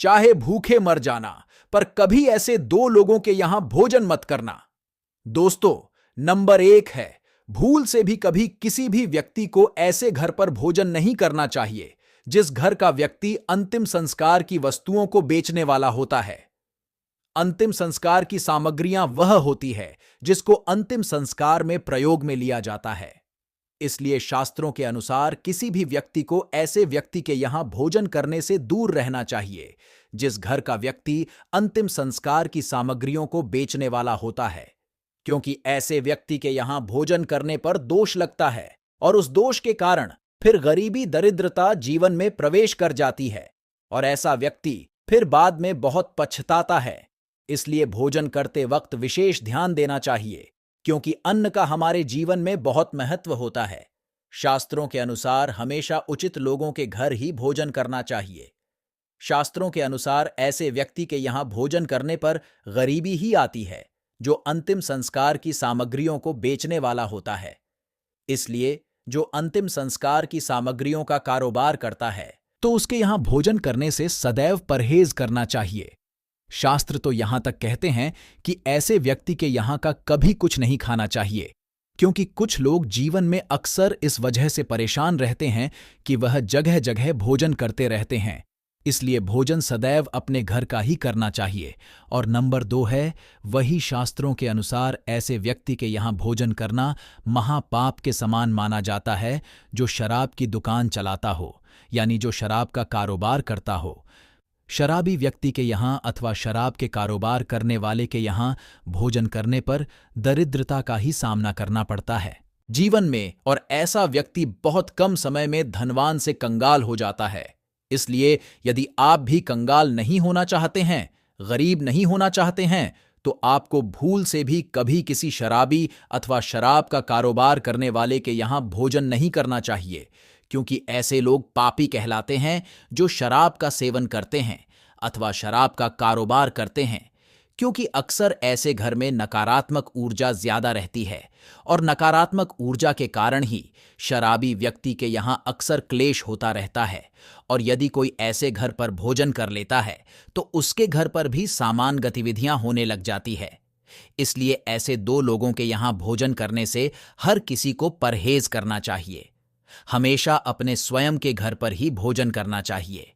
चाहे भूखे मर जाना, पर कभी ऐसे दो लोगों के यहां भोजन मत करना। दोस्तों, नंबर 1 है, भूल से भी कभी किसी भी व्यक्ति को ऐसे घर पर भोजन नहीं करना चाहिए जिस घर का व्यक्ति अंतिम संस्कार की वस्तुओं को बेचने वाला होता है। अंतिम संस्कार की सामग्रियां वह होती है जिसको अंतिम संस्कार में प्रयोग में लिया जाता है। इसलिए शास्त्रों के अनुसार किसी भी व्यक्ति को ऐसे व्यक्ति के यहां भोजन करने से दूर रहना चाहिए जिस घर का व्यक्ति अंतिम संस्कार की सामग्रियों को बेचने वाला होता है, क्योंकि ऐसे व्यक्ति के यहां भोजन करने पर दोष लगता है और उस दोष के कारण फिर गरीबी दरिद्रता जीवन में प्रवेश कर जाती है और ऐसा व्यक्ति फिर बाद में बहुत पछताता है। इसलिए भोजन करते वक्त विशेष ध्यान देना चाहिए, क्योंकि अन्न का हमारे जीवन में बहुत महत्व होता है। शास्त्रों के अनुसार हमेशा उचित लोगों के घर ही भोजन करना चाहिए। शास्त्रों के अनुसार ऐसे व्यक्ति के यहां भोजन करने पर गरीबी ही आती है जो अंतिम संस्कार की सामग्रियों को बेचने वाला होता है। इसलिए जो अंतिम संस्कार की सामग्रियों का कारोबार करता है तो उसके यहां भोजन करने से सदैव परहेज करना चाहिए। शास्त्र तो यहां तक कहते हैं कि ऐसे व्यक्ति के यहां का कभी कुछ नहीं खाना चाहिए, क्योंकि कुछ लोग जीवन में अक्सर इस वजह से परेशान रहते हैं कि वह जगह जगह भोजन करते रहते हैं। इसलिए भोजन सदैव अपने घर का ही करना चाहिए। और नंबर 2 है, वही शास्त्रों के अनुसार ऐसे व्यक्ति के यहां भोजन करना महापाप के समान माना जाता है जो शराब की दुकान चलाता हो, यानी जो शराब का कारोबार करता हो। शराबी व्यक्ति के यहाँ अथवा शराब के कारोबार करने वाले के यहाँ भोजन करने पर दरिद्रता का ही सामना करना पड़ता है जीवन में, और ऐसा व्यक्ति बहुत कम समय में धनवान से कंगाल हो जाता है। इसलिए यदि आप भी कंगाल नहीं होना चाहते हैं, गरीब नहीं होना चाहते हैं, तो आपको भूल से भी कभी किसी शराबी अथवा शराब का कारोबार करने वाले के यहाँ भोजन नहीं करना चाहिए, क्योंकि ऐसे लोग पापी कहलाते हैं जो शराब का सेवन करते हैं अथवा शराब का कारोबार करते हैं, क्योंकि अक्सर ऐसे घर में नकारात्मक ऊर्जा ज्यादा रहती है और नकारात्मक ऊर्जा के कारण ही शराबी व्यक्ति के यहाँ अक्सर क्लेश होता रहता है। और यदि कोई ऐसे घर पर भोजन कर लेता है तो उसके घर पर भी समान गतिविधियां होने लग जाती है। इसलिए ऐसे दो लोगों के यहाँ भोजन करने से हर किसी को परहेज करना चाहिए। हमेशा अपने स्वयं के घर पर ही भोजन करना चाहिए।